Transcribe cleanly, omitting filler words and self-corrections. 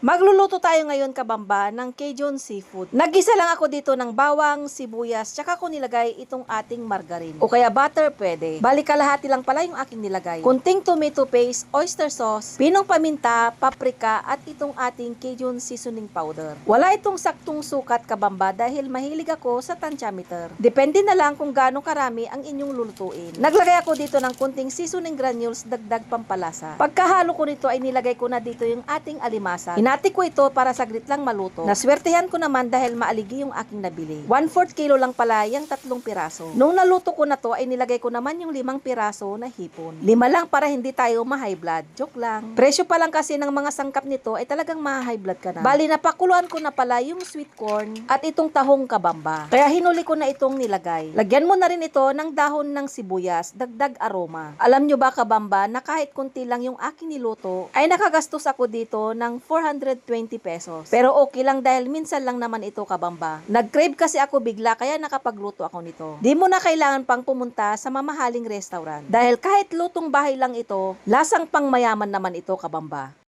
Magluluto tayo ngayon kabamba ng Cajun seafood. Naggisa lang ako dito ng bawang, sibuyas, tsaka ko nilagay itong ating margarine. O kaya butter pwede. Bali kalahati lang pala yung aking nilagay. Kunting tomato paste, oyster sauce, pinong paminta, paprika, at itong ating Cajun seasoning powder. Wala itong saktong sukat kabamba dahil mahilig ako sa tantiameter. Depende na lang kung gaano karami ang inyong lulutuin. Naglagay ako dito ng kunting seasoning granules, dagdag pampalasa. Pagkahalo ko nito ay nilagay ko na dito yung ating alimasa. Hinati ko ito para saglit lang maluto. Naswertehan ko naman dahil maaligi yung aking nabili. 1/4 kilo lang pala yung 3 piraso. Nung naluto ko na to ay nilagay ko naman yung 5 piraso na hipon. 5 lang para hindi tayo ma-high blood. Joke lang. Presyo pa lang kasi ng mga sangkap nito ay talagang ma-high blood ka na. Bali napakuluan ko na pala yung sweet corn at itong tahong kabamba. Kaya hinuli ko na itong nilagay. Lagyan mo na rin ito ng dahon ng sibuyas, dagdag aroma. Alam nyo ba kabamba na kahit kunti lang yung aking niluto ay nakagastos ako dito ng 420 pesos. Pero okay lang dahil minsan lang naman ito kabamba. Nag-crave kasi ako bigla kaya nakapagluto ako nito. Di mo na kailangan pang pumunta sa mamahaling restaurant. Dahil kahit lutong bahay lang ito, lasang pang mayaman naman ito kabamba.